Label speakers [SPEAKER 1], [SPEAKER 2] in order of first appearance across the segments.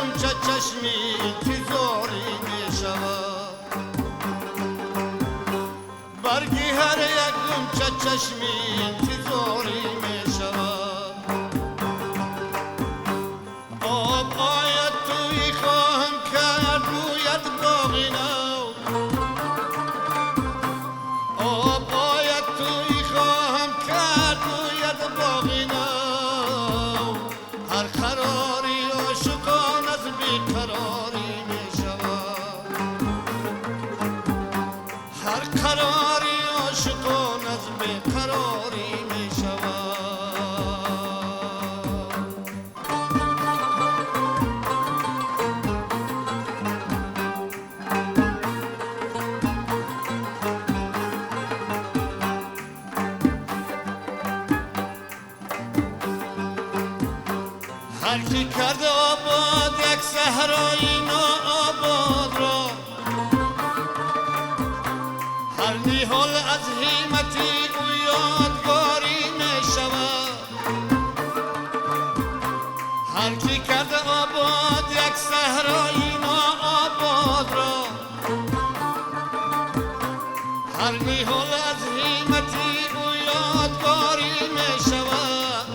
[SPEAKER 1] غنچه چشمی انتظاری می شود برگی هر یک غنچه چشمی انتظاری می شود آب آید توی خواهم کرد رویت باغی نو آب آید توی خواهم کرد رویت باغی نو هر قراری عاشقان از بیقراری می شود هر قراری عاشقان از بیقراری می شود هر کی کرده آباد یک صحرای ناآباد را هر نیحال از همتی او یادگاری می شود هر کی کرده آباد یک صحرای ناآباد را هر نیحال از همتی او یادگاری می شود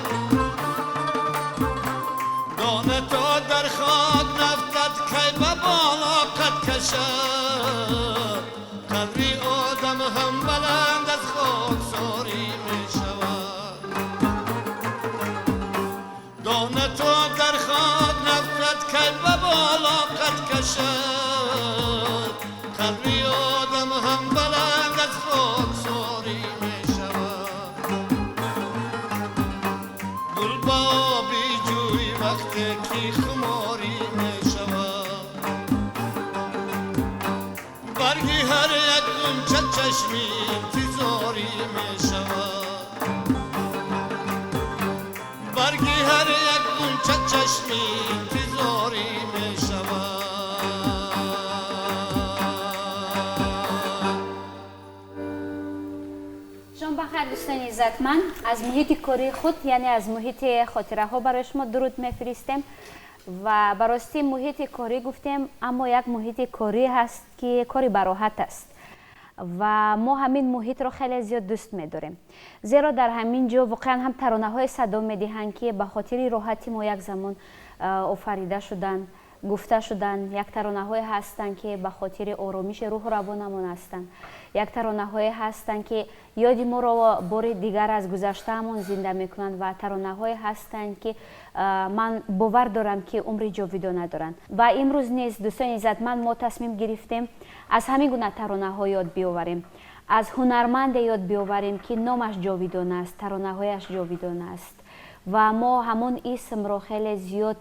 [SPEAKER 1] دانه تا در خاک نفتد که به بالا قد کشد قدری آدم هم بلند از خاک ساری می شود دانه تا در خاک نفتد که به بالا قد کشد قدری آدم هم بلند از خاک ساری می شود گل با آبی جوی وقتی که خماری می شود برگی هر یک غنچه چشمی انتظاری می شود برگی هر یک غنچه چشمی انتظاری می شود
[SPEAKER 2] شما بخیر دوستان عزتمند از محیط کاری خود یعنی از محیط خاطره ها برای شما درود میفرستیم و براستی محیط کاری گفتیم اما یک محیط کاری هست که کاری براحت است و ما همین محیط رو خیلی زیاد دوست می‌داریم زیرا در همین جا واقعا هم ترانه های صدا می‌دهند که به خاطر راحتی ما یک زمان آفریده شدن گفته شدن یک ترانه های هستند که به خاطر آرامش روح و روانمون هستند یک ترانه های هستند که یادی ما را بار دیگر از گذشتهمون زنده میکنند و ترانه های هستند که من باور دارم که عمر جاودانه دارند و امروز نیز دوستان عزتمند ما تصمیم گرفتیم از همین گونه ترانه ها یاد بیاوریم از هنرمند یاد بیاوریم که نامش جاودانه است ترانه هایش جاودانه است و ما همون اسم را خیلی زیاد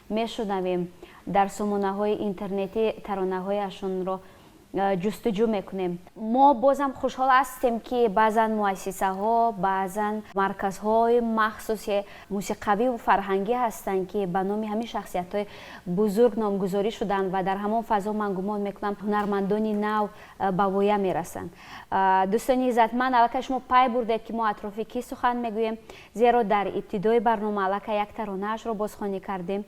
[SPEAKER 2] میشنویم در سامانه های اینترنتی ترانه هایشون را جستجو میکنیم ما بازم خوشحال هستیم که بعضا مؤسسه ها بعضا مرکز های مخصوص موسیقوی و فرهنگی هستند که به نام همین شخصیت های بزرگ نامگذاری شدن و در همان فضا من گمان میکنم هنرمندان نو به ویه میرسند دوستان عزتمند البته شما پی بردید که ما اطراف کی سخن میگوییم زیرا در ابتدای برنامه البته یک ترانه‌اش را بازخوانی کردیم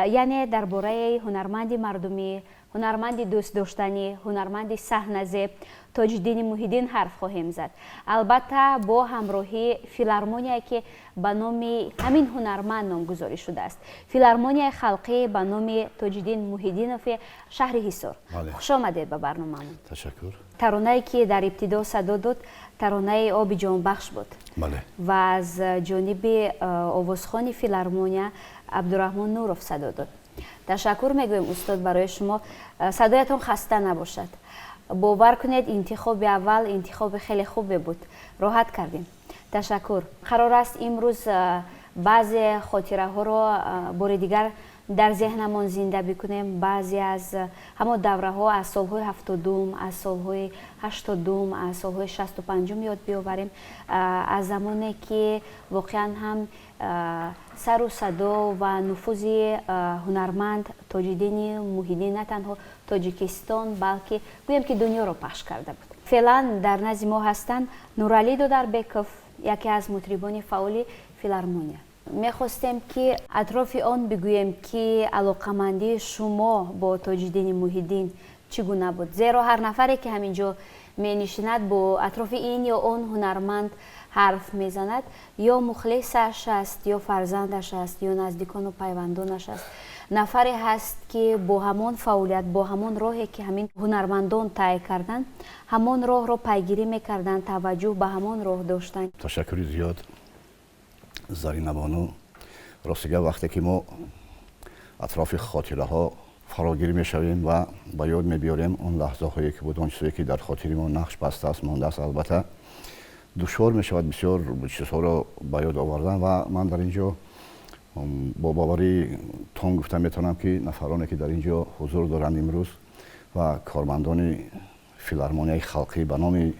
[SPEAKER 2] یعنی درباره هنرمند مردمی هنرمند دوست داشتنی هنرمند صحنه‌زی تاج‌الدین محی‌الدین حرف خواهیم زد البته با همراهی فیلارمونیایی که به نام همین هنرمند نامگذاری شده است فیلارمونیای خلقی به نام تاج‌الدین محی‌الدینوف شهر حصار خوش آمدید به برنامه‌مون
[SPEAKER 3] تشکر
[SPEAKER 2] ترانه‌ای که در ابتدا صدا داد ترانه آب جان بخش بود
[SPEAKER 3] بله
[SPEAKER 2] و از جانب آوازخوان فیلارمونیا عبدالرحمن نورов صدا داد تشکر میگویم استاد برای شما صدایتون خسته نباشد باور کنید انتخاب اول انتخاب خیلی خوبی بود راحت کردیم تشکر قرار است امروز بعضی خاطره ها رو بار دیگر در ذهنمان زنده بکنیم بعضی از همه دوره ها از سالهای 70 از سالهای 80 از سالهای 65 یاد بیاوریم از زمانی که واقعا هم سر و صدا و نفوذ هنرمند تاج‌الدین محی‌الدین نه تنها تاجیکستان بلکه گویم که دنیا را پخش کرده بود فعلا در نزد ما هستند نورعلی دودربکوف یکی از مطربان فعال فیلارمونیا میخواستیم که اطراف آن بگوییم که علاقمندی شما با تاج‌الدین محی‌الدین چگونه بود، زیرا هر نفری که همینجا می‌نشیند با اطراف این یا آن هنرمند حرف میزند، یا مخلصش است یا فرزندش است یا نزدیکان و پیوندانش است. نفری هست که با همان فعالیت، با همان راهی که همین هنرمندان طی کردند، همان راه را پیگیری میکردند، توجه به همان راه داشتند.
[SPEAKER 3] تشکر زیاد زرینه بانو. راستگه وقتی که ما اطراف خاطره ها فراگیر میشویم و به یاد میبیاریم اون لحظه هایی که بود، اون چیزی که در خاطر ما نقش بسته است، مانده است، البته دشوار میشود بسیار چیزها را به یاد آوردن و من در اینجا با باوری تون گفتم میتونم که نفرانی که در اینجا حضور دارند امروز و کارمندان فیلارمونیای خلقی به نام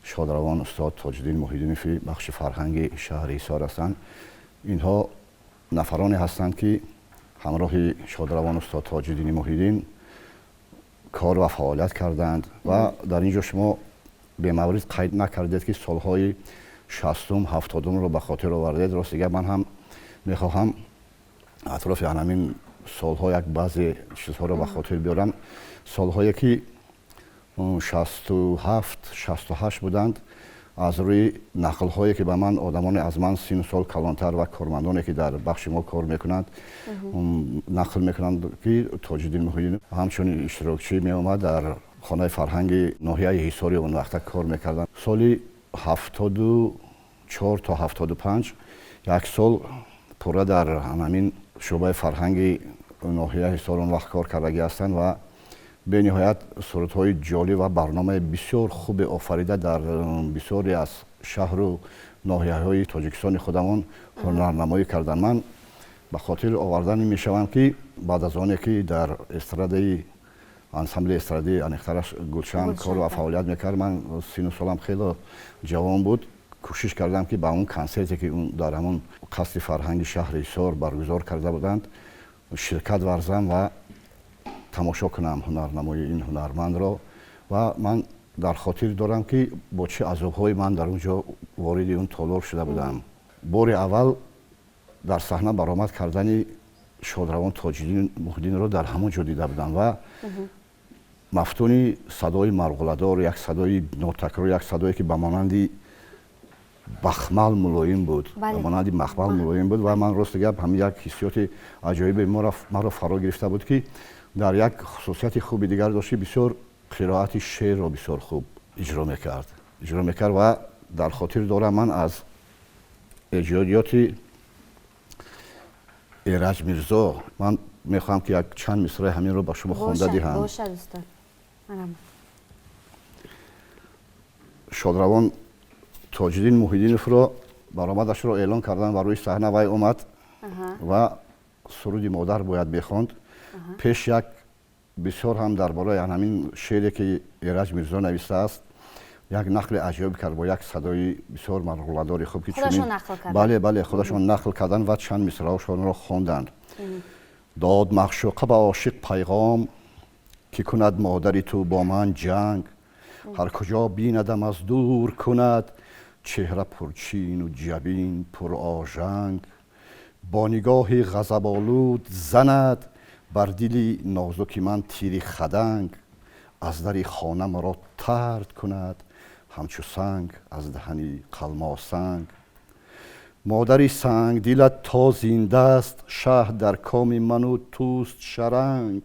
[SPEAKER 3] شادروان استاد تاج‌الدین محی‌الدین فی بخش فرهنگ شهر ایسار هستند. اینها نفرانی هستند که همراه شادروان استاد تاج‌الدین محی‌الدین کار و فعالیت کردند و در اینجا شما به مورد قید نکردید که سالهای 60 70 رو به خاطر آوردید. راستگه من هم میخواهم اطراف همین سالها یک بعضی چیزها رو به خاطر بیارم. سالهایی که 67 68 بودند، از روی نقل هایی که به من آدمان از من 30 سال کلانتر و کارمندانی که در بخش ما کار میکنند نقل میکنند که تاج‌الدین محی‌الدین همچنین اشتراکچی می اومد در خانه فرهنگ ناحیه حصاری اون وقت کار میکردن. سالی 74 تا 75 یک سال پوره در همین شعبه فرهنگ ناحیه حصار اون وقت کار کردگی هستند و به نهایت صورت‌های جالب و برنامه بسیار خوب آفریده در بسیاری از شهر و ناحیه‌های تاجیکستان خودمان هنرنمایی کردن. من به خاطر آوردن میشوم که بعد از آنی که در استراده انسامبل استرادی انخترش گلشن کار و فعالیت میکرد، من 30 سالم خیلی جوان بود، کوشش کردم که با اون کنسرتی که اون در همون قصر فرهنگ شهر ایسار برگزار کرده بودند شرکت ورزم و تماشا کنم هنرنمایی این هنرمند را و من در خاطر دارم که با چه عذاب‌های من در اونجا وارد اون تالار شده بودم. بار اول در صحنه برآمد کردن شادروان تاج‌الدین محی‌الدین را در همون جا دیده بودم و مفتونی صدای مرغله‌دار، یک صدای ناتکرار، یک صدایی که به مانند بخمل ملایم بود، به مانند مخمل ملایم بود و من راست گپ همین یک حسیات عجایب مرا فرا گرفته بود که در یک خصوصیت خوبی دیگر داشتی، بسیار قرائت شعر را بسیار خوب اجرا میکرد و در خاطر دارم من از اجرایات ایرج میرزا من میخوام که یک چند مصرع همین رو با شما خونده دهم.
[SPEAKER 2] باشد استاد.
[SPEAKER 3] شادروان تاج‌الدین محی‌الدین را برآمدش را اعلان کردن و روی صحنه وی اومد و سرود مادر باید بخواند. پیش یک بسیار هم درباره همین شعری که ایرج میرزا نوشته است یک نقل عجیب کرد با یک صدای بسیار مرغله‌دار خوب که
[SPEAKER 2] خودشون نقل کردن.
[SPEAKER 3] بله خودشون نقل کردن و چند مصرعشان را خواندند. داد معشوقه به عاشق پیغام که کند مادری تو با من جنگ، هر کجا بیندم از دور کند چهره پرچین و جبین پر آژنگ، با نگاه غضب‌آلود زند بر دلی نازک من تیری خدنگ، از در خانه مرا طرد کند همچو سنگ از دهنی قلماسنگ. مادری سنگ دلت تا زنده است، شهد در کام من و توست شرنگ،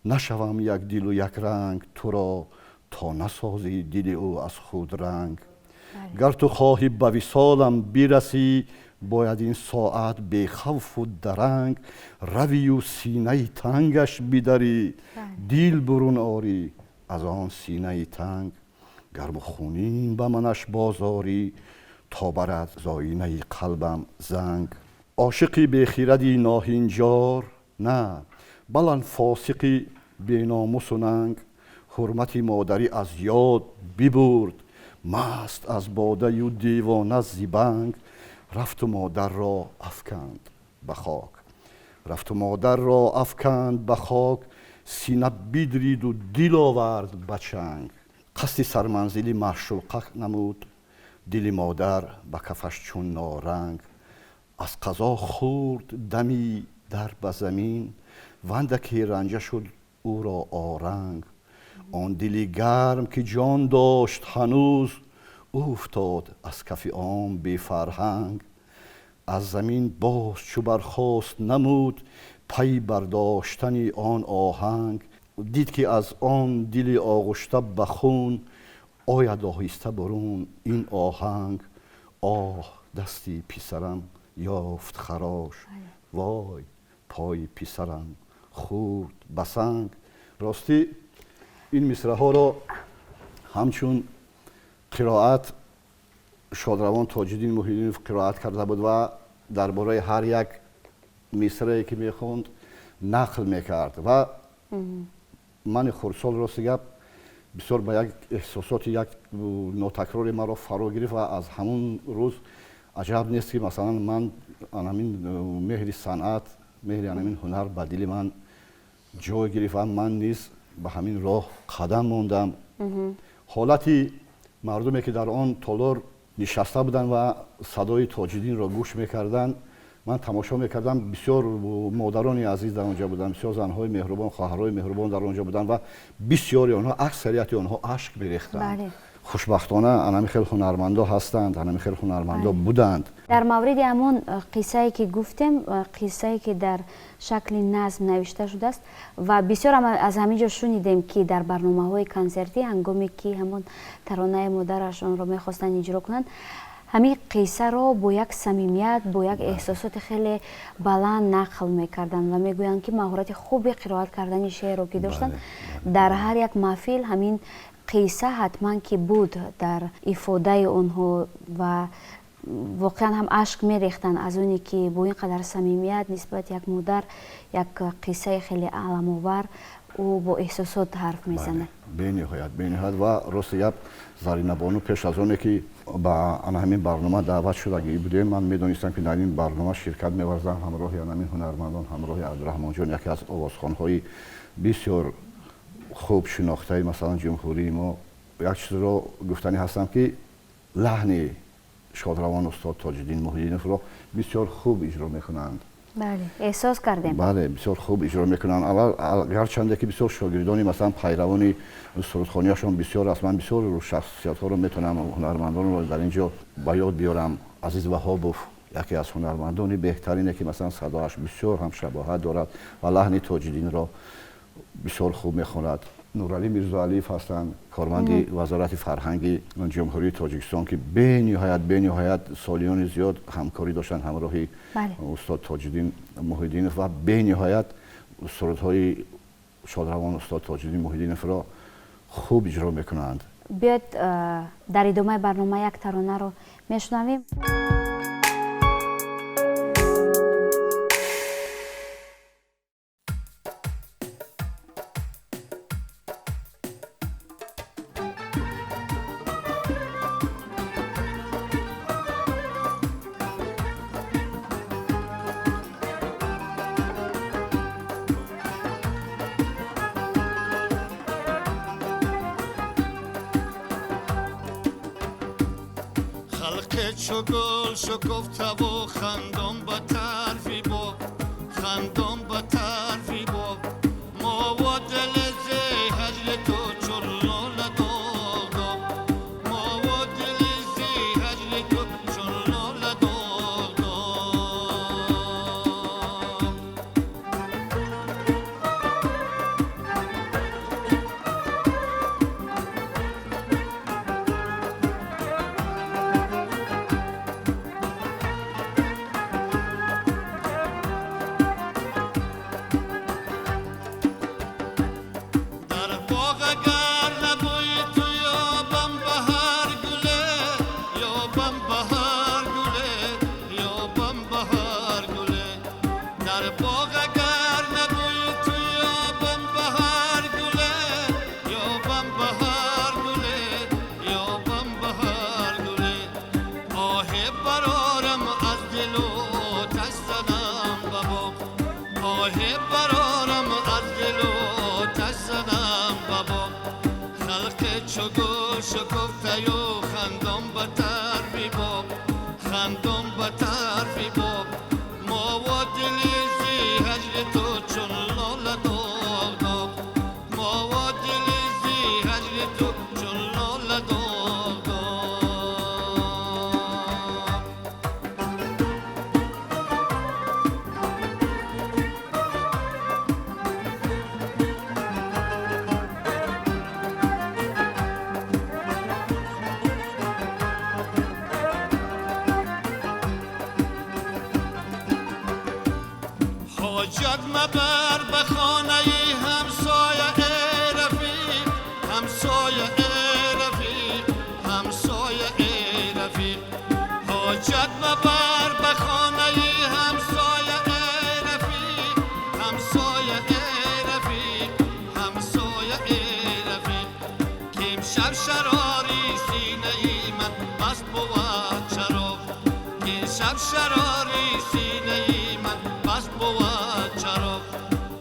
[SPEAKER 3] نشوم یک دل و یک رنگ تو را تا نسازی دل او از خود رنگ. گر تو خواهی به وصالم برسی باید این ساعت بی خوف و درنگ، روی و سینه تنگش بدری دل برون آری از آن سینه تنگ، گرم و خونین به منش بازاری تا برد زاینه قلبم زنگ. عاشقی بی خیردی ناهنجار نه، بلن فاسقی بی ناموس و ننگ، حرمت مادری از یاد ببرد مست از باده و دیوانه زیبنگ، رفت و مادر را افکند به خاک، رفت و مادر را افکند به خاک، سینه بدرید و دل آورد به چنگ، قصد سرمنزلی معشوقه نمود دل مادر به کفش چون نارنگ، از قضا خورد دمی در به زمین وندکی رنجه شد او را آرنگ آن دلی گرم که جان داشت هنوز افتاد از کف عام بی فرهنگ از زمین باز چو برخاست نمود پی برداشتنی آن آهنگ دید که از آن دل آغشته به خون آید آهسته برون این آهنگ آه دستی پسرم یافت خراش وای پای پسرم خورد به سنگ. راستی این مصرع ها را همچون قرائت شادروان تاج‌الدین محی‌الدینوف قرائت کرده بود و درباره هر یک مصرعی که میخوند نقل میکرد و من خردسال راست گپ بسیار به یک احساسات یک ناتکراری مرا فرا گرفت و از همون روز عجب نیست که مثلا من همین مهر صنعت مهر همین هنر به دل من جای گرفت و من نیز به همین راه قدم ماندم. حالتی مردمی که در آن تالار نشسته بودند و صدای تاج‌الدین را گوش میکردند من تماشا میکردم بسیار مادرانی عزیز در آنجا بودند بسیار زنهای مهربان خواهرای مهربان در آنجا بودند و بسیاری آنها اکثریت آنها اشک میریختند.
[SPEAKER 2] بله.
[SPEAKER 3] خوشبختانه انمی خیلی هنرمندا هستند انمی خیلی هنرمندا بودند.
[SPEAKER 2] در مورد همون قصه‌ای که گفتم قصه‌ای که در شکل نظم نوشته شده است و بسیار از همینجا شنیدیم که در برنامه‌های کنسرتی هنگامی که همون ترانه مادرشان را می‌خواستند اجرا کنند همین قصه را با یک صمیمیت با یک احساسات خیلی بلند نقل می‌کردند و می‌گویند که مهارت خوبی قرائت کردن شعر را که داشتند در هر یک محفل همین قصه حتما که بود در افاده اونها و واقعا هم اشک میریختن از اونی که با اینقدر صمیمیت نسبت یک مادر یک قصه خیلی علم‌آور او با احساسات حرف میزنه.
[SPEAKER 3] به نهایت و راست گپ زرینه بانو پیش از اونه که با همین برنامه دعوت شدگی بودیم من میدونستم که در این برنامه شرکت می‌ورزم همراه همین هنرمندان همراه عبدالرحمن جان یکی از آوازخوان‌های بسیار خوب شناخته مثلا جمهوری ما یک چیز رو گفتنی هستم که لحن شادروان استاد تاج‌الدین محی‌الدینوف رو بسیار خوب اجرا میکنند.
[SPEAKER 2] بله احساس کردیم.
[SPEAKER 3] بله بسیار خوب اجرا میکنند. گرچند که بسیار شاگردانی مثلا پیروانی سرودخوانی‌هاشون بسیار است من بسیار رو شخصیت‌ها رو میتونم هنرمندان رو در اینجا به یاد بیارم. عزیز وهابوف یکی از هنرمندان بهترینه که مثلا صداش بسیار هم شباهت دارد و لحن تاج‌الدین را بسیار خوب میخواند. نورعلی میرزاعلیف هستند کارمند وزارت فرهنگ جمهوری تاجیکستان که به نهایت سالیان زیاد همکاری داشتن همراه استاد تاج‌الدین محی‌الدینوف و به نهایت سرودهای شادروان استاد تاج‌الدین محی‌الدینوف را خوب اجرا میکنند.
[SPEAKER 2] بیاید در ادامه برنامه یک ترانه رو میشنویم.
[SPEAKER 1] چو گل شکفته و خندم به طرفی با خندم به طرفی با ما و دل زی هجر تو چون لاله داغ ما و دل زی هجر تو چون لاله داغ شکفته و خندم به طرفی باب خندم به طرفی باب حاجت مبر به خانه همسایه رفیق همسایه رفیق همسایه رفیق حاجت مبر به خانه همسایه رفیق همسایه رفیق همسایه رفیق که امشب شراری سینه ای من مست بود چراغ که امشب شراری سینه ای من مست بود چراغ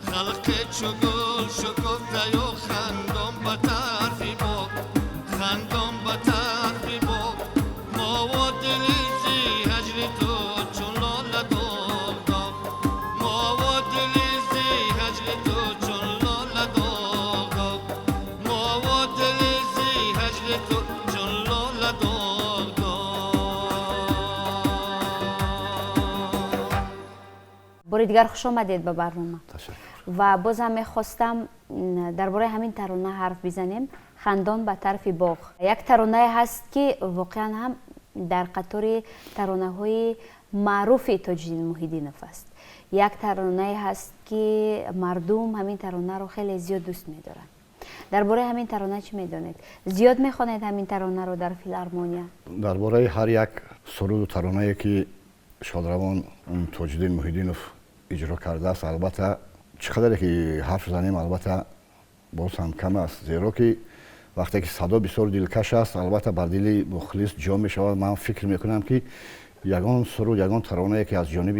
[SPEAKER 1] خلق چو گل شکفته و خندم به طرفی با خندم به طرفی با ما و دلیزی هجر تو چون لاله داغ داغ ما و دلیزی هجر تو چون لاله داغ داغ ما و دلیزی هجر تو چون لاله داغ داغ.
[SPEAKER 2] بار دیگر خوش آمدید به برنامه.
[SPEAKER 3] تشکر.
[SPEAKER 2] و باز هم میخواستم درباره همین ترانه حرف بزنیم، خندان به طرف باغ. یک ترانه هست که واقعا هم در قطار ترانه های معروف تاج‌الدین محیدینوف است. یک ترانه هست که مردم همین ترانه رو خیلی زیاد دوست می‌دارن. درباره همین ترانه چی می‌دانید؟ زیاد می‌خوانید همین ترانه رو در فیلارمونیا؟
[SPEAKER 3] درباره هر یک سرود و ترانه‌ای که شادروان تاج‌الدین محیدینوف اجرا کرده است، البته چقدر که حرف زنیم البته باز هم کم است، زیرا که وقتی که صدا بسیار دلکش است البته بر دل مخلص جا می شود. من فکر میکنم که یگان سرود یگان ترانه که از جانب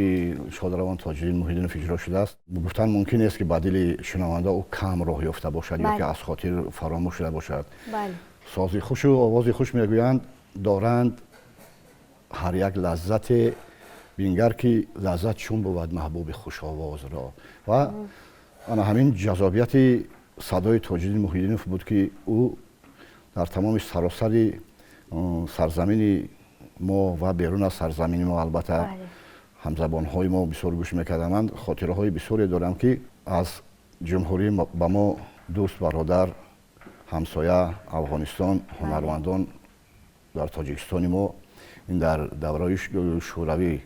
[SPEAKER 3] شادروان تاج‌الدین محیدینوف اجرا شده است گفتن ممکن است که بر دل شنونده او کم راه یافته باشد یا که از خاطر فراموش شده باشد.
[SPEAKER 2] بله.
[SPEAKER 3] سازی خوش و آوازی خوش میگویند دارند هر یک لذت بینگر که لذت چون بود محبوب خوش آواز را. و انا همین جذابیت صدای تاج‌الدین محیدینوف بود که او در تمام سراسر سرزمین ما و بیرون از سرزمین ما البته همزبان‌های ما بسیار گوش می‌کردند. من خاطره‌های بسیاری دارم که از جمهوری با ما دوست برادر همسایه افغانستان هنرمندان در تاجیکستان ما این در دوره شوروی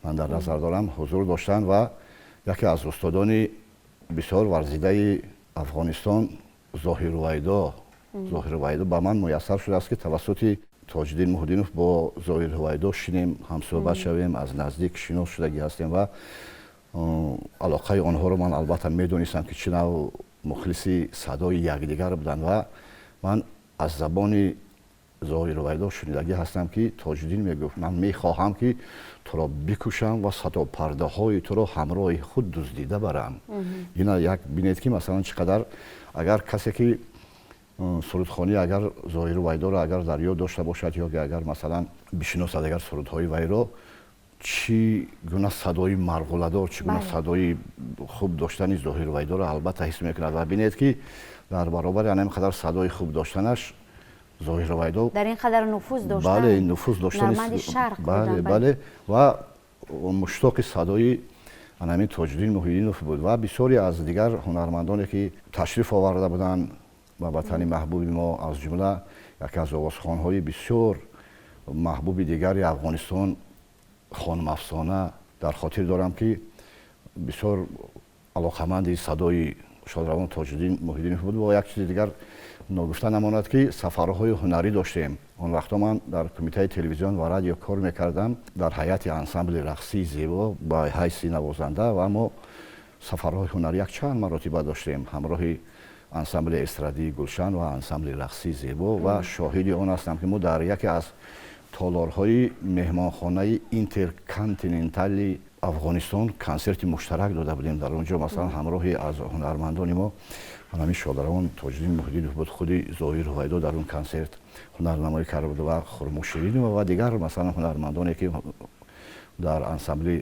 [SPEAKER 3] من در نظر دارم حضور داشتند و یکی از استادان بسیار ورزیده افغانستان ظاهر ویدا به من میسر شده است که توسط تاج‌الدین محیدینوف با ظاهر ویدا شینیم هم صحبت شویم، از نزدیک شناس شدگی هستیم و علاقه آنها رو من البته میدونستم که چه نوع مخلصی صدای یکدیگر بودند و من از زبان ظاهر ویدا شنیدگی هستم که تاج‌الدین میگفت من میخواهم که تو را بکشم و صدا پرده های تو را همراه خود دزدیده برم. اینا یک بینید که مثلا چقدر اگر کسی که سرودخوانی اگر ظاهر ویدا را اگر در یاد داشته باشد یا اگر مثلا بشناسد اگر سرودهای وی را چی گونه صدای مرغوله‌دار چی گونه صدای خوب داشتن ظاهر ویدا را البته حس میکند و بینید که در برابر همین قدر صدای خوب داشتنش ظاهر ویدا
[SPEAKER 2] در این قدر نفوذ داشتن.
[SPEAKER 3] بله نفوذ داشتن
[SPEAKER 2] نماد شرق
[SPEAKER 3] بله بله و مشتاق صدای همین تاج‌الدین محیدینوف بود و بسیاری از دیگر هنرمندانی که تشریف آورده بودند و وطن محبوب ما از جمله یکی از آوازخوان‌های بسیار محبوب دیگری افغانستان خانم افسانه در خاطر دارم که بسیار علاقمند صدای شادروان تاج‌الدین محیدینوف بود. و یک چیز دیگر نگفته نماند که سفرهای هنری داشتیم. اون وقتا من در کمیته تلویزیون و رادیو کار میکردم در هیئت انسامبل رقصی زیبا با حیث نوازنده و ما سفرهای هنری یک چند مراتبه داشتیم همراه انسامبل استرادی گلشن و انسامبل رقصی زیبا و شاهد آن هستم که ما در یکی از تالارهای مهمانخانه اینترکانتیننتال افغانستان کنسرت مشترک داده بودیم. در اونجا مثلا همراه از هنرمندان ما همین شادروان تاج‌الدین محیدینوف بود، خودی ظاهر ویدا در اون کنسرت هنرنمایی کرده بود و خرمشیرین و دیگر مثلا هنرمندانی که در انسامبل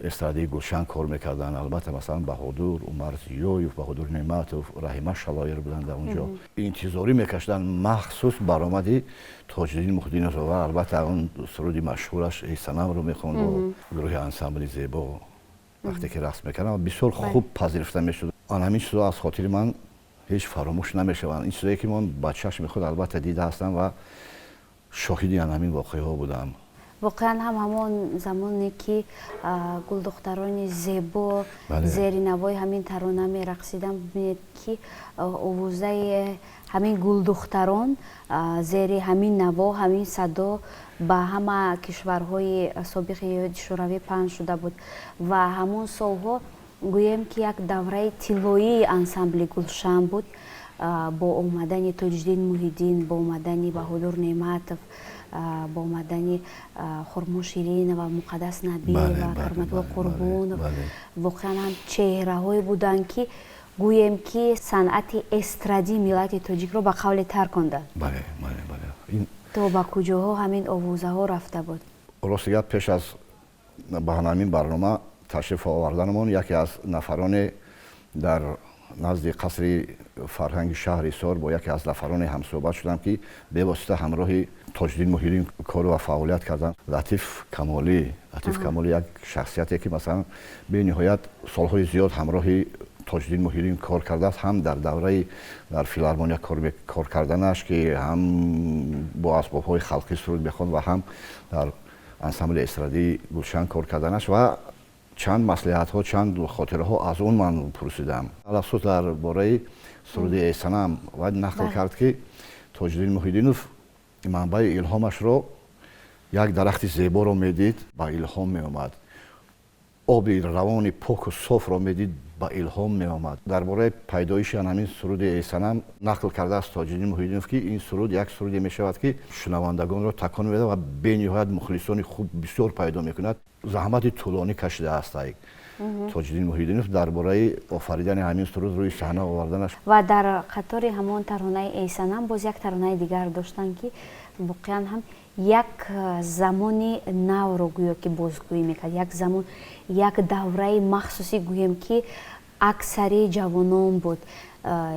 [SPEAKER 3] استرادی گلشن کار میکردن. البته مثلا بهادر عمر زیایف، بهادر نعمتوف، رحیمه شلایر بودن در اونجا انتظاری میکشیدن مخصوص برآمد تاج‌الدین محیدینوف و البته اون سرود مشهورش ای صنم رو میخوند با گروه انسامبل زیبا وقتی که رقص میکردن بسیار خوب پذیرفته میشد. آن همین چیزا از خاطر من هیچ فراموش نمیشوند. این چیزایی که من بچه‌ش میخواد البته دیده هستم و شاهدی همین واقعه ها بودم.
[SPEAKER 2] واقعا هم همون زمانی که گلدختران زیبا
[SPEAKER 3] بله.
[SPEAKER 2] زیر نوای همین ترانه می رقصیدن، ببینید که آوازه همین گلدختران زیر همین نوا همین صدا به همه کشورهای سابق اتحادیه شوروی پخش شده بود و همون سالها گویم که یک دوره طلایی انسامبل گلشن بود با اومدن تاج‌الدین محی‌الدین، با اومدن بهادر نعمتов، با اومدن خرما شیرین و مقدس نبی و کرامت‌الله قربانov، واقعا هم چهره‌هایی بودند که گویم که صنعت استرادی ملت تاجیک رو به قول ترکاندند.
[SPEAKER 3] بله بله.
[SPEAKER 2] تو با کجاها همین آوازه ها رفته بود؟
[SPEAKER 3] راستیت پیش از همین برنامه تشریف آوردنمون یکی از نفران در نزد قصر فرهنگ شهر ایسار با یکی از نفران هم صحبت شدم که به واسطه همراه تاج‌الدین محی‌الدین کار و فعالیت کردن. لطیف کمالی یک شخصیتی که مثلا به نهایت سالهای زیاد همراه تاج‌الدین محی‌الدین کار کرده است، هم در دوره در فیلارمونیا کار کردنش که هم با اسباب‌های خلقی سرود بخواند و هم در انسامبل استرادی گلشن کار کردنش و چند مصلحت‌ها چند خاطره‌ها از اون من پرسیدم. البته درباره سرود ای صنم باید نقل کرد که تاج‌الدین محی‌الدینov منبع الهامش را یک درخت زیبا را میدید با الهام می آمد، آب روان پاک و صاف را میدید با الهام می آمد. درباره پیدایش همین سرود ای صنم نقل کرده است تاج‌الدین محی‌الدینov که این سرود یک سرودی می شود که شنوندگان را تکان میده و به نهایت مخلصان خوب بسیار پیدا میکند. زحمت طولانی کشیده است تاج‌الدین محی‌الدینov درباره آفریدن همین سرود روی صحنه آوردنش.
[SPEAKER 2] و در قطار همان ترانه ای صنم باز یک ترانه دیگر داشتن که واقعا هم یک زمانی نو رو گویا که بازگویی میکرد، یک زمان یک دوره مخصوصی گویم که اکثری جوانان بود،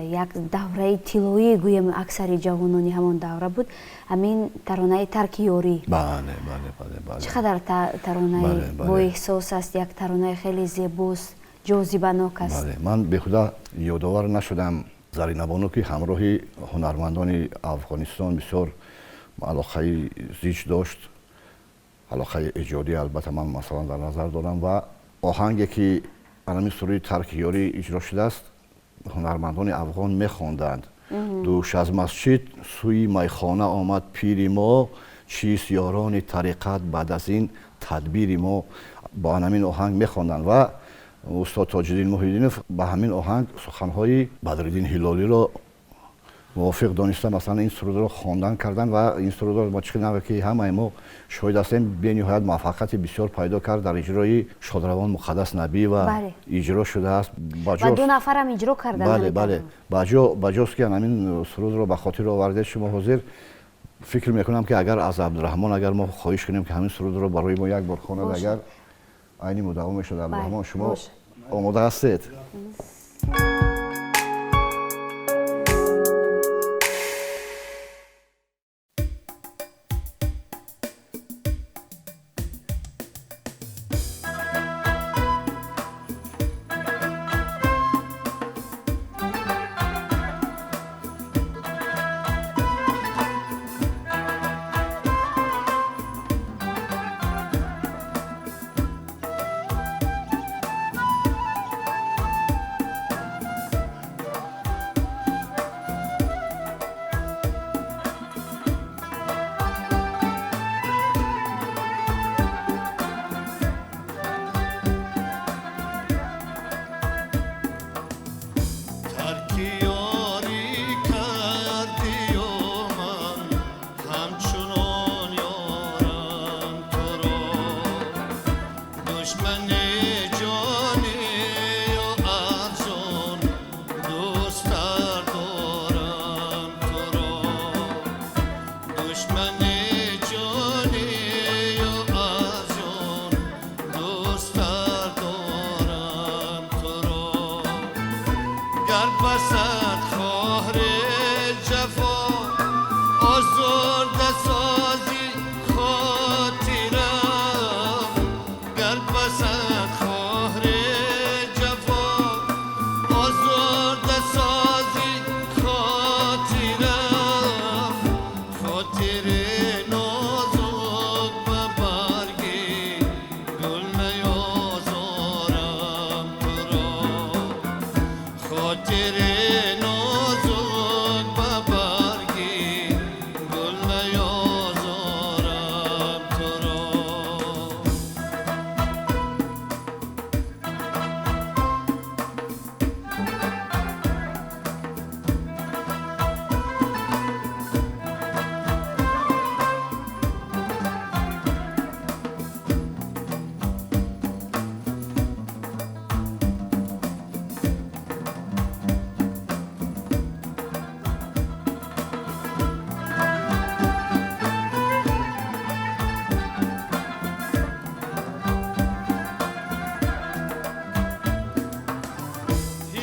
[SPEAKER 2] یک دوره طلایی گویم اکثری جوانانی همان دوره بود، همین ترانه ترک یاری.
[SPEAKER 3] بله.
[SPEAKER 2] چقدر ترانه با احساس است، یک ترانه خیلی زیباست، جاذبه‌ناک است.
[SPEAKER 3] بله، من به خدا یادآور نشدم زرینبانو که همراه هنرمندان افغانستان بسیار علاقه زیچ داشت، علاقه ایجادی البته من مثلا در نظر دارم و آهنگی که همین سرود ترک یاری اجرا شده است هنرمندان افغان میخواندند. دوش از مسجد سوی میخانه آمد پیر ما، چیست یاران طریقت بعد از این تدبیر ما. با همین آهنگ میخواندند و استاد تاج‌الدین محی‌الدینov با همین آهنگ سخنهای بدرالدین هلالی را موافق دانسته مثلا این سرود را خواندن کردن و این سرود را با چقدر که همه ما شاهد هستیم به نهایت موفقیت بسیار پیدا کرد در اجرای شادروان مقدس نبی و اجرا شده است.
[SPEAKER 2] و دو نفر هم اجرا کردن.
[SPEAKER 3] بله. بجاست که همین سرود را به خاطر آورده شما حاضر فکر میکنم که اگر از عبدالرحمن اگر ما خواهش کنیم که همین سرود را برای ما یک بار خواند اگر عینی مداوم میشد. عبدالرحمن شما آماده هستید؟
[SPEAKER 1] خاطر نازک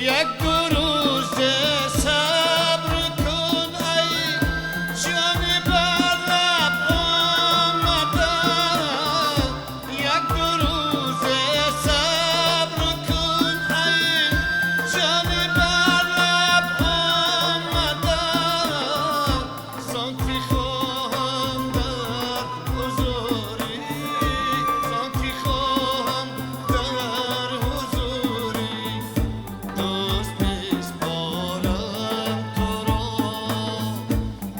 [SPEAKER 1] یک دو روز صبر کن ای جان بر لب آمده یک دو روز صبر کن ای جان بر لب آمده زانکه خواهم در حضوری زانکه خواهم در حضوری دوست بسپارم تو را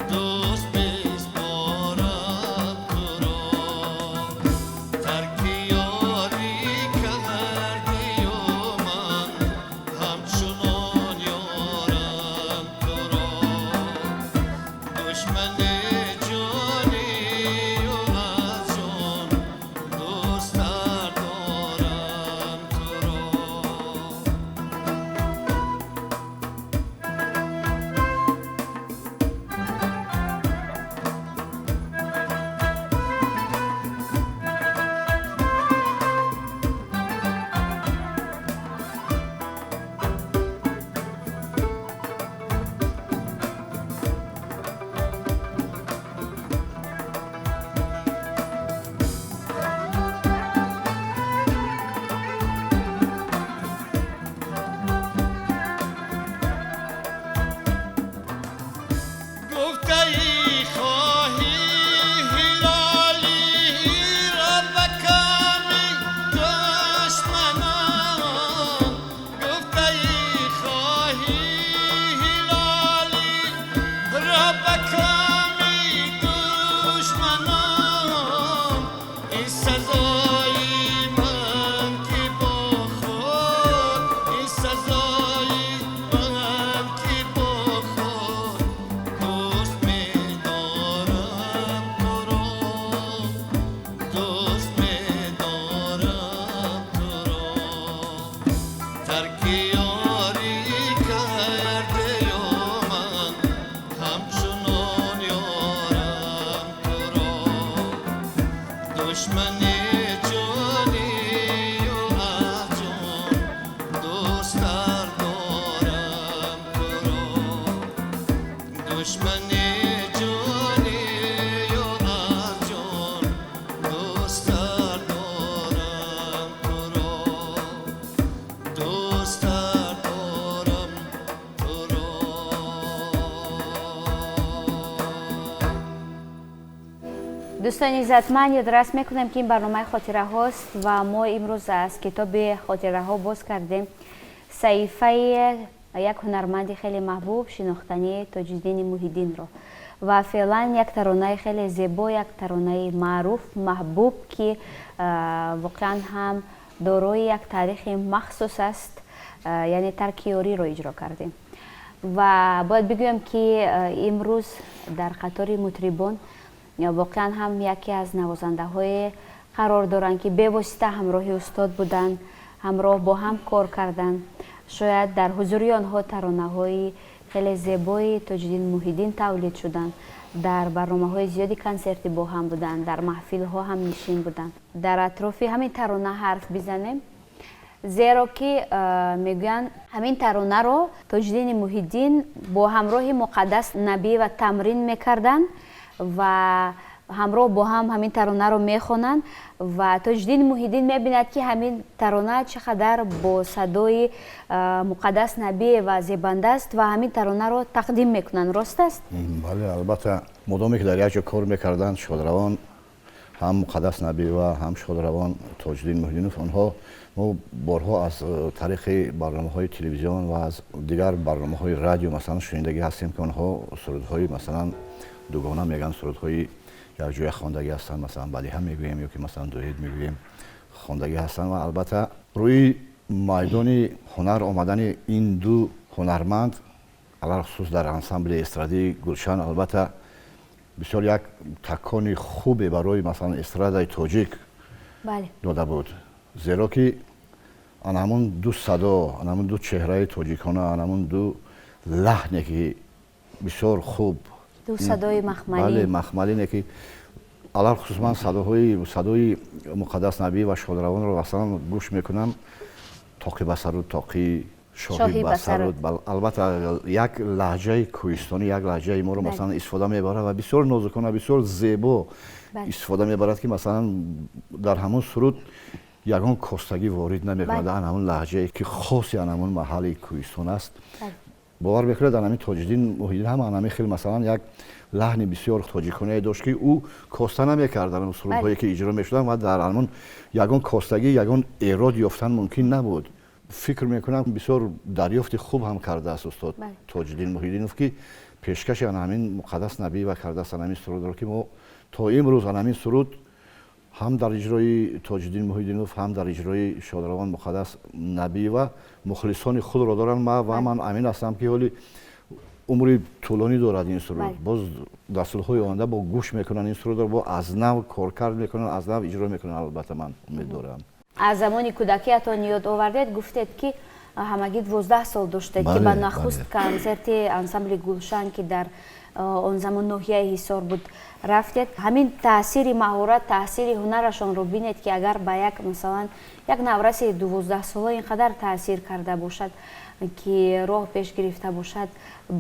[SPEAKER 1] دوست بسپارم تو را ترک یاری کردی و من همچنان یارم تو را دشمن جانی و از جان دوست‌تر دارم تو را گفته ای خواهی هلالی را به کامی دشمنان گفته ای خواهی هلالی را به کامی دشمنان این سزای من که با خود این سزای من که با خود دوست می‌دارم تو را دوست می‌دارم تو را ترک یاری کرده و من همچنان یارم تو را دشمن جانی و از جان دوست‌تر دارم تو را دشمن جانی و از جان دوست‌تر دارم تو را دوست‌تر دارم تو را
[SPEAKER 2] دوستان عزتمند یادداشت میکنم که این برنامه خاطره هاست و ما امروز از کتاب خاطره ها باز کردیم صحیفه یک هنرمند خیلی محبوب شناختنی تاج‌الدین محی‌الدین رو و فعلا یک ترانه خیلی زیبا یک ترانه معروف محبوب که واقعا هم دارای یک تاریخ مخصوص است یعنی ترک یاری رو اجرا کردیم و باید بگویم که امروز در قطار مطربان واقعا هم یکی از نوازنده های قرار دارند که به واسطه همراه استاد بودن همراه با هم کار کردن شاید در حضور آنها ترانه های خیلی زیبای تاج‌الدین محی‌الدین تولید شدن در برنامه های زیادی کنسرتی با هم بودن در محفل ها هم نشین بودن در اطراف همین ترانه حرف بزنیم زیرا که میگوین همین ترانه رو تاج‌الدین محی‌الدین با همراه مقدس نبی و تمرین میکردن و همراه با هم همین ترانه رو میخونن و تاج‌الدین محی‌الدین میبیند که همین ترانه چقدر با صدای مقدس نبی و زیبنده است و همین ترانه رو تقدیم میکنن راست است؟
[SPEAKER 3] بله البته مدامی که در یک جا کار میکردن شادروان هم مقدس نبی و هم شادروان تاج‌الدین محی‌الدین آنها ما بارها از طریق برنامه‌های تلویزیون و از دیگر برنامه‌های رادیو مثلا شنیدگی هستیم که آنها سرودهای مثلا دوگانه میگن سرودهای یک جای خواندگی هستن مثلا بدیهه میگوییم یا که مثلا دوید میگوییم خواندگی هستن و البته روی میدان هنر آمدن این دو هنرمند علاوه خصوص در انسامبل استرادی گلشن البته بسیار یک تکان خوبی برای مثلا استرادای تاجیک داده بود زیرا که همون دو صدا همون دو چهره تاجیکانه همون دو لحنی که بسیار خوب
[SPEAKER 2] دو صدای مخملی
[SPEAKER 3] بله مخملی نه که علاوه خصوص من صدای مقدس نبی و شادروان رو مثلا گوش میکنم تاقی بسر و تاقی شاهی بسر بود. البته یک لهجه کوهستانی، یک لهجه ما رو مثلا استفاده میبره و بسیار نازکانه، بسیار زیبا استفاده میبرد که مثلا در همون سرود یگان کستگی وارد نمیکنه در همون لهجه که خاصی همون محل کوهستان است. باور میکنه در همین تاج‌الدین محیدین هم همین خیلی مثلا یک لحن بسیار تاجیکانه داشت که او کاسته نمیکرد در سرودهایی که اجرا میشدن و در همون یگان کاستگی یگان ایراد یافتن ممکن نبود. فکر میکنم بسیار دریافت خوب هم کرده است استاد تاج‌الدین محیدینوف که پیشکش همین مقدس نبی و کرده است همین سرود رو که ما تا امروز همین سرود هم در اجرای تاج‌الدین محیدینوف هم در اجرای شادروان مقدس نبی و مخلصان خود را دارن. و من امین هستم که حالی عمری طولانی دارد این سرود. باز در سال‌های آینده با گوش میکنن این سرود رو، با از نو کارکرد میکنن، از نو اجرا میکنن. البته من امید دارم.
[SPEAKER 2] از زمانی کودکیتان یاد آوردید گفتید که همگی 12 سال داشتید که با نخست کنسرت انسامبل گلشن که در آن زمان ناحیه حصار بود رفتید. همین تاثیر مهارت، تاثیر هنرشان رو بینید که اگر با یک مثلا یک نورس 12 ساله اینقدر تاثیر کرده باشد که راه پیش گرفته باشد،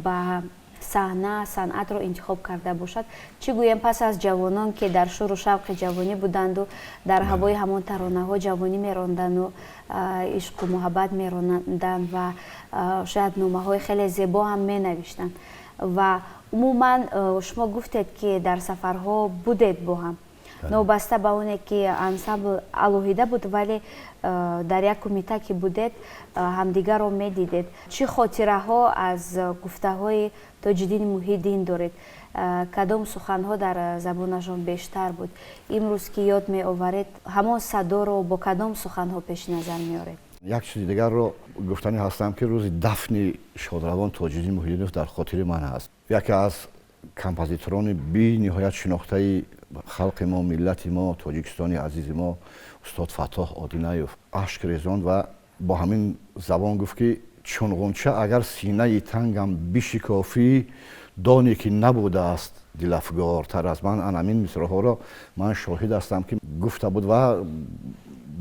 [SPEAKER 2] با صحنه صنعت رو انتخاب کرده باشد، چی گویم پس از جوانان که در شور و شوق جوانی بودند و در هوای همان ترانه ها جوانی میراندند و عشق و محبت میراندند و شاید نامه های خیلی زیبا هم می نوشتند و عموما شما گفتید که در سفرها بودید با هم، نوبسته به اونه که انسامبل علاهیده بود ولی در یک کمیته که بودید همدیگر رو میدیدید. چه خاطره ها از گفته های تاج‌الدین محیدین دارید؟ کدام سخن ها در زبانشان بیشتر بود؟ امروز که یاد می آورید همان صدا رو با کدام سخن ها پیش نظر میارید؟
[SPEAKER 3] یک چیز دیگر رو گفتنی هستم که روز دفن شادروان تاج‌الدین محیدینوف در خاطر من هست. یکی از کمپوزیتوران بی نهایت شناخته خلق ما، ملت ما، تاجیکستانی عزیز ما، استاد فتاح آدینایوف اشک ریزاند و با همین زبان گفت که چون غنچه اگر سینه تنگم بشکافی دانی که نبوده است دلافگارتر از من. همین مصرع‌ها را من شاهد هستم که گفته بود و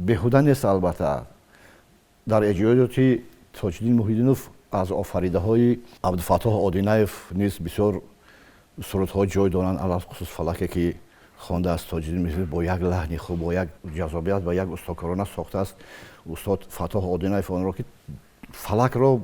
[SPEAKER 3] بیهوده نیست. البته در اجرای تاج‌الدین محیدینوف از آفریده های عبدالفتاح آدینایوف نیز بسیار سرودها جای دارند، علاوه خصوص فلکی که خوانده است تاج‌الدین محیدینوف با یک لحن خوب، با یک جذابیت و یک استادکارانه ساخته است. استاد فتاح آدینایوف آن را که فلک را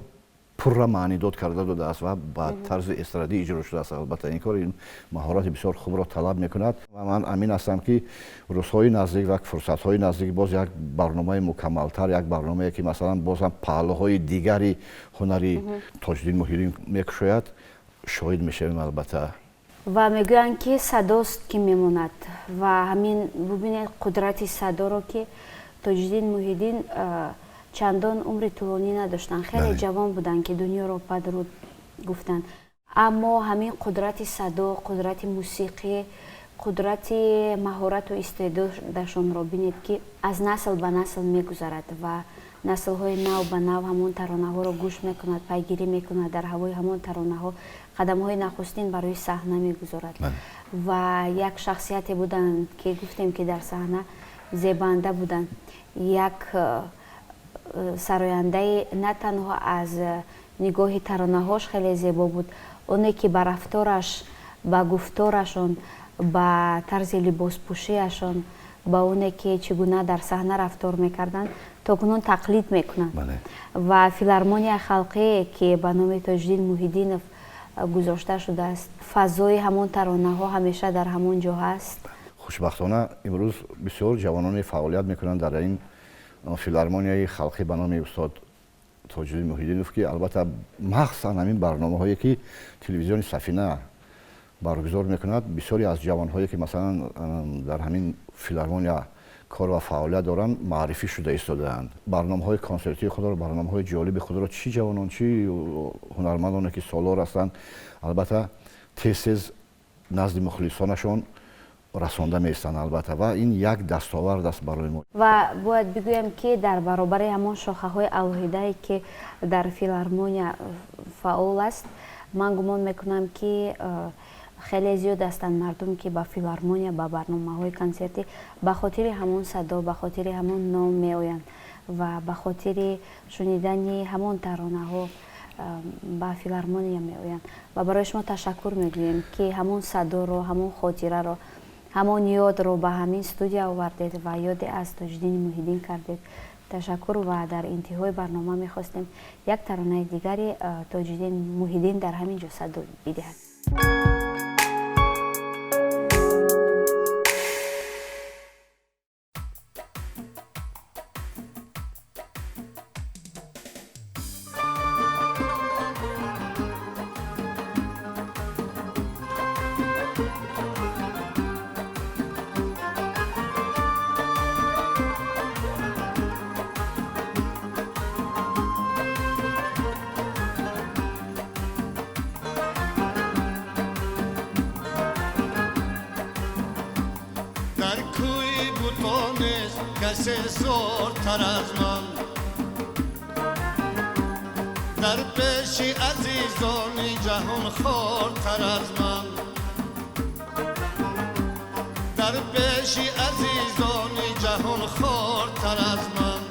[SPEAKER 3] پر معنی داد کرده داده است و با طرز استرادی اجرا شده است. البته این کار این مهارت بسیار خوب را طلب میکند و من امین هستم که روزهای نزدیک و فرصت‌های نزدیک باز یک برنامه مکملتر، یک برنامه که مثلا باز هم پهلوهای دیگری هنری تاج‌الدین محیدین میکشاید شاهد میشویم. البته
[SPEAKER 2] و میگویند که صداست که میماند و همین ببینید قدرت صدا رو که تاج‌الدین محیدین چندان عمر طولانی نداشتن، خیلی جوان بودن که دنیا رو پدرود گفتن، اما همین قدرت صدا، قدرت موسیقی، قدرت مهارت و استعدادشون رو بینید که از نسل به نسل میگذرد و نسل های نو به نو همون ترانه ها رو گوش میکند، پیگیری میکند، در هوای همون ترانه ها قدم های نخستین برای صحنه میگذارد و یک شخصیتی بودن که گفتیم که در صحنه زیبنده بودن، یک سراینده نه تنها از نگاه ترانه هاش خیلی زیبا بود، اونی که با رفتارش، با گفتارشون، با طرز لباس پوشیشون، با اونی که چگونه در صحنه رفتار میکردن تا کنون تقلید میکنن و فیلارمونی خلقی که به نام تاج‌الدین محیدینوف گذاشته شده است، فضای همون ترانه ها همیشه در همون جا هست.
[SPEAKER 3] خوشبختانه امروز بسیار جوانان فعالیت میکنن در این فیلارمونیای خلقی به نام استاد تاج‌الدین محیدینوف که البته مخصوصا همین برنامه هایی که تلویزیون سفینه برگزار میکند بسیاری از جوان هایی که مثلا در همین فیلارمونیا کار و فعالیت دارن معرفی شده ایستاده‌اند. برنامه‌های کنسرتی خود را، برنامه‌های جالب خود را چی جوانان چی هنرمندانی که سالار هستند البته تیز نزد مخلصانشون رسانده میستن البته و این یک دستاورد است برای ما.
[SPEAKER 2] و باید بگویم که در برابر همان شاخه‌های الهیده‌ای که در فیلارمونیا فعال است، من گمان میکنم که خیلی زیاد هستند مردم که با فیلارمونیا، با برنامه‌های کنسرتی به خاطر همون صدا، به خاطر همون نام میآیند و به خاطر شنیدن همون ترانه ها با فیلارمونیا می آیند و برای شما تشکر میگوییم که همون صدا رو، همون خاطره رو، همون یاد رو به همین استودیو آوردید و یاد از تاج‌الدین محی‌الدین کردید. تشکر و در انتهای برنامه میخواستیم یک ترانه دیگری تاج‌الدین محی‌الدین در همین جا صدا بدهد.
[SPEAKER 1] در کوی بودانش کسی زورتر از من، در پیش عزیزان جهان خورتر از من، در پیش عزیزان جهان خورتر از من.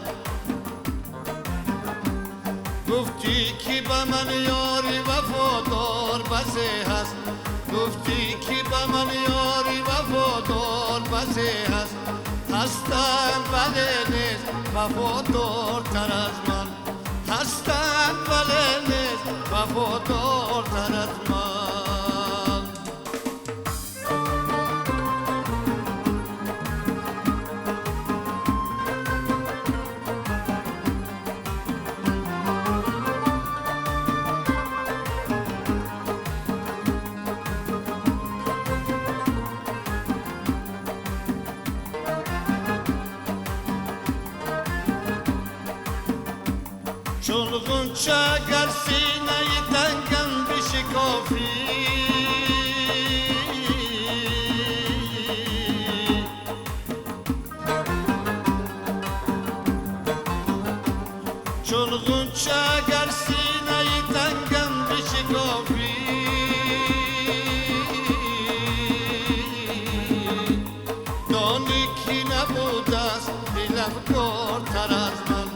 [SPEAKER 1] گفتی که به من یاری وفادار بسی هست، گفتی که به من یاری وفادار بسی هست، هستند ولی نیست وفادارتر از من، هستند ولی نیست وفادارتر از من. چون غنچه گر سینه تنگم بشکافی، چون غنچه گر سینه تنگم بشکافی، دانی که نبوده است دلم کارتر از من،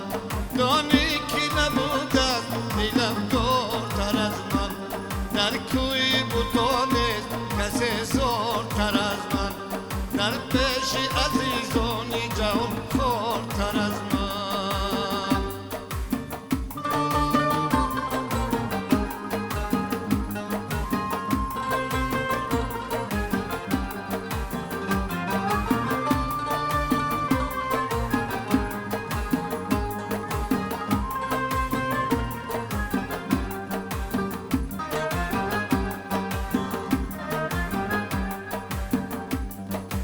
[SPEAKER 1] دانی دلمدارتر از من، در کوی بودانش کسی زورتر از من، در پیش عزیزان جهان خورتر از من.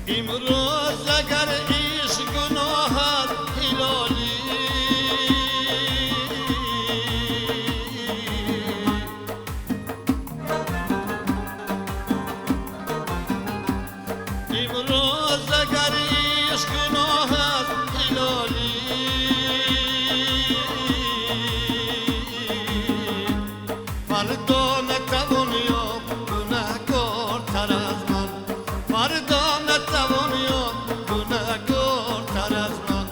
[SPEAKER 1] امروز اگر عشق گناه هلالی، امروز اگر عشق گناه هلالی، فردا نتوان یافت گناهکارتر از من، فردا نتوان یافت گناهکارتر از من،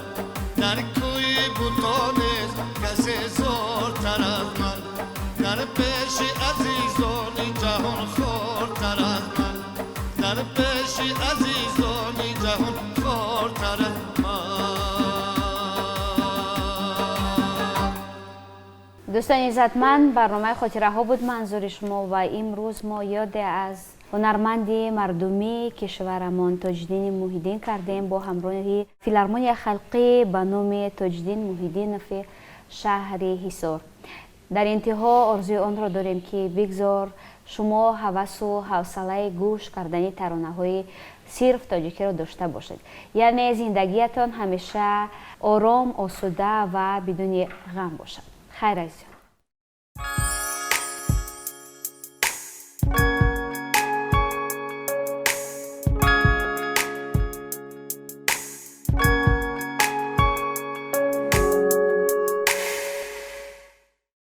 [SPEAKER 1] در کوی بودانش کسی زورتر از من، در پیش عزیزان جهان خورتر از من، در پیش عزیزان جهان خورتر از من.
[SPEAKER 2] دوستان عزتمند، برنامه خاطره ها بود منظور شما و امروز ما یاد از هنرمند مردمی کشورمان تاج‌الدین محی‌الدین کردیم با همراهی فیلارمونی خلقی به نام تاج‌الدین محی‌الدین فی شهر حصار. در انتها آرزوی آن را داریم که بگذار شما هوس و حوصله گوش کردن ترانه‌های صرف تاجیکی را داشته باشید، یعنی زندگیتان همیشه آرام، آسوده و بدون غم باشد. خیر عزیزان.